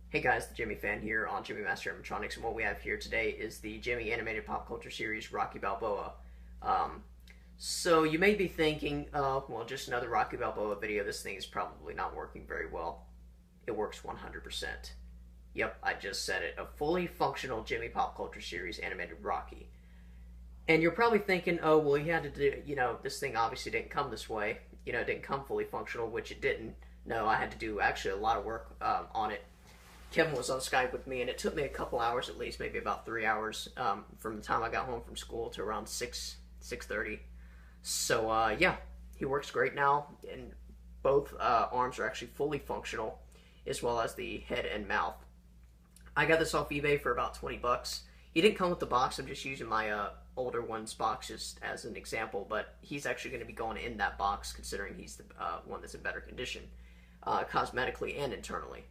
Hey guys, the Gemmy Fan here on Gemmy Master Animatronics, and what we have here today is the Gemmy animated pop culture series Rocky Balboa. So you may be thinking, well, just another Rocky Balboa video. This thing is probably not working very well. It works 100%. Yep, I just said it. A fully functional Gemmy pop culture series animated Rocky. And you're probably thinking, oh, well, you had to do, this thing obviously didn't come this way. It didn't come fully functional, which it didn't. No, I had to do actually a lot of work on it. Kevin was on Skype with me, and it took me a couple hours at least, maybe about 3 hours, from the time I got home from school to around 6:30. So, yeah, he works great now, and both arms are actually fully functional, as well as the head and mouth. I got this off eBay for about 20 bucks. He didn't come with the box. I'm just using my older one's box just as an example, but he's actually going to be going in that box, considering he's the one that's in better condition, cosmetically and internally.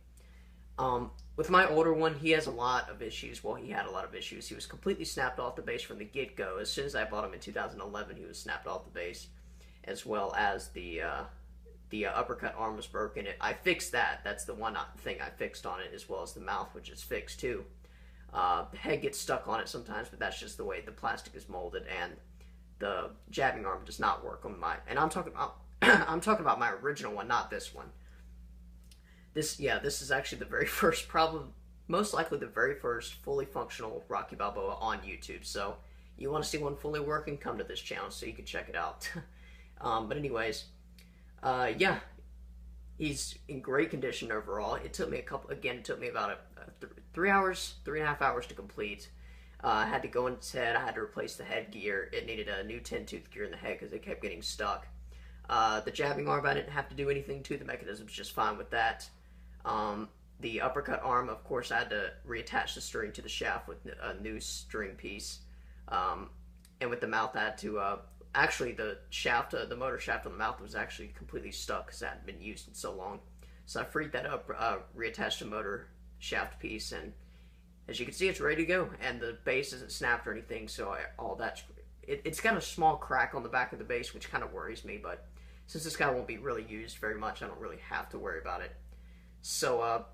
With my older one, he has a lot of issues. Well, he had a lot of issues. He was completely snapped off the base from the get-go. As soon as I bought him in 2011, he was snapped off the base, as well as the uppercut arm was broken. I fixed that. That's the one thing I fixed on it, as well as the mouth, which is fixed too. The head gets stuck on it sometimes, but that's just the way the plastic is molded, and the jabbing arm does not work on my. And I'm talking about I'm talking about my original one, not this one. This is actually the very first, most likely the very first fully functional Rocky Balboa on YouTube. So you want to see one fully working, come to this channel so you can check it out. But anyways, yeah, he's in great condition overall. It took me it took me about 3.5 hours to complete. I had to go in its head. I had to replace the headgear. It needed a new 10-tooth gear in the head because it kept getting stuck. The jabbing arm, I didn't have to do anything to. The mechanism's just fine with that. The uppercut arm, of course, I had to reattach the string to the shaft with a new string piece. And with the mouth, I had to, actually the shaft, the motor shaft on the mouth was actually completely stuck because it hadn't been used in so long. So I freed that up, reattached the motor shaft piece, and as you can see, it's ready to go. And the base isn't snapped or anything, so it's got a small crack on the back of the base, which kind of worries me, but since this guy won't be really used very much, I don't really have to worry about it. So,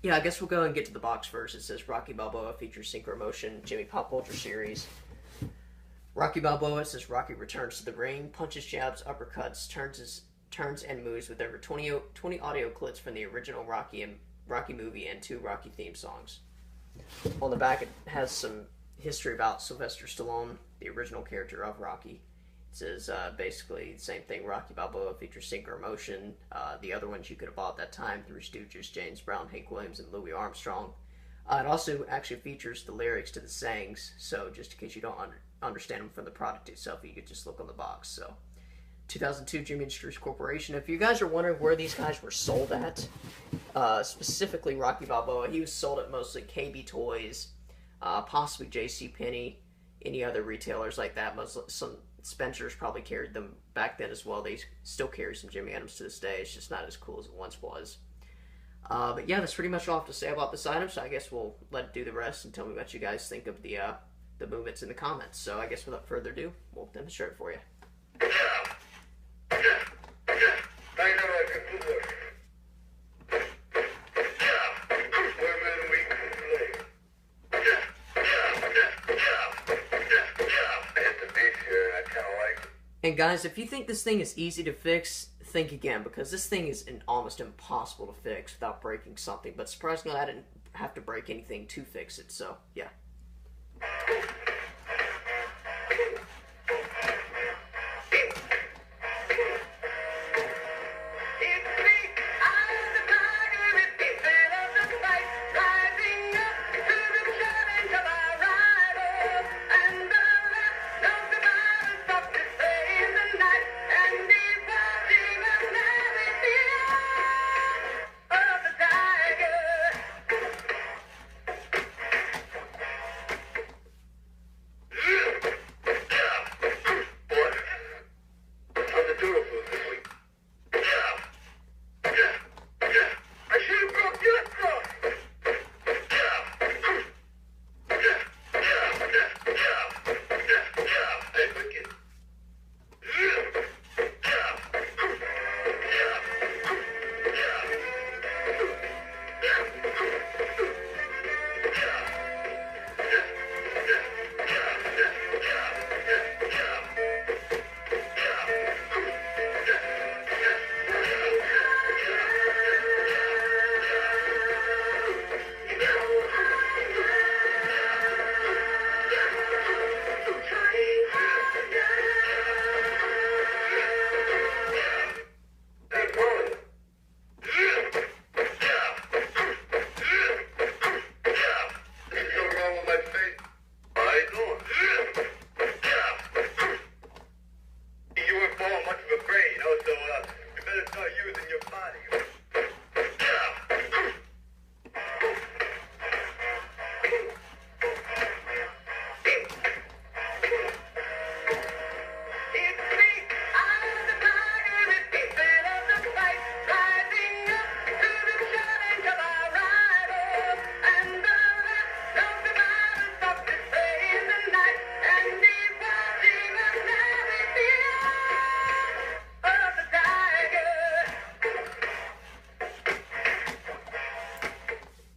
yeah, I guess we'll go and get to the box first. It says Rocky Balboa features Synchro Motion, Gemmy Pop Culture Series. Rocky Balboa, it says Rocky returns to the ring, punches, jabs, uppercuts, turns and moves with over 20 audio clips from the original Rocky movie and 2 Rocky theme songs. On the back, it has some history about Sylvester Stallone, the original character of Rocky. It says basically the same thing. Rocky Balboa features Synchro Motion. The other ones you could have bought at that time, Three Stooges, James Brown, Hank Williams, and Louis Armstrong. It also actually features the lyrics to the sayings, so just in case you don't understand them from the product itself, you could just look on the box. So 2002 Jimmy Industries Corporation. If you guys are wondering where these guys were sold at, specifically Rocky Balboa, he was sold at mostly KB Toys, possibly JCPenney, any other retailers like that. Some Spencer's probably carried them back then as well. They still carry some Jimmy items to this day. It's just not as cool as it once was. But yeah, that's pretty much all I have to say about this item, so I guess we'll let it do the rest and tell me what you guys think of the movements in the comments. So I guess without further ado, we'll demonstrate it for you. And guys, if you think this thing is easy to fix, think again, because this thing is almost impossible to fix without breaking something. But surprisingly, I didn't have to break anything to fix it, so yeah.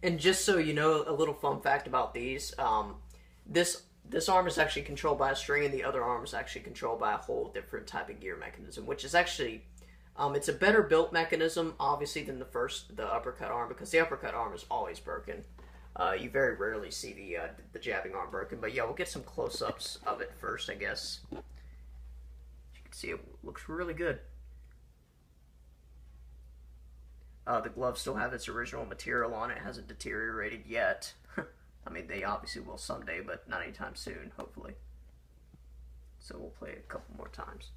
And just so you know, a little fun fact about these, this arm is actually controlled by a string, and the other arm is actually controlled by a whole different type of gear mechanism, which is actually, it's a better built mechanism, obviously, than the uppercut arm, because the uppercut arm is always broken. You very rarely see the jabbing arm broken, but yeah, we'll get some close-ups of it first, I guess. As you can see, it looks really good. The gloves still have its original material on it. It hasn't deteriorated yet. I mean, they obviously will someday, but not anytime soon, hopefully. So we'll play it a couple more times.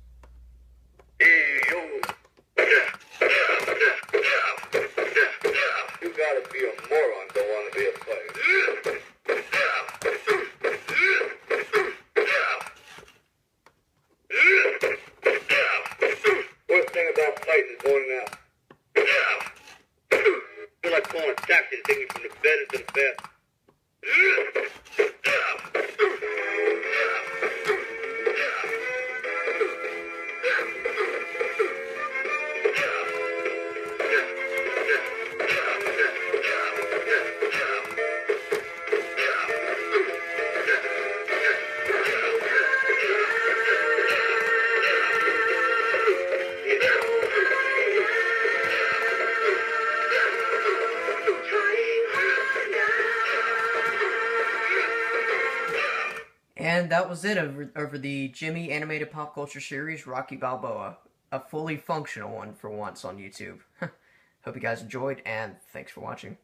You gotta be a moron to want to be a player. Worst thing about fighting is going out. I feel like calling a taxi to take me from the bed into the bathroom. And that was it over the Gemmy animated pop culture series, Rocky Balboa. A fully functional one for once on YouTube. Hope you guys enjoyed, and thanks for watching.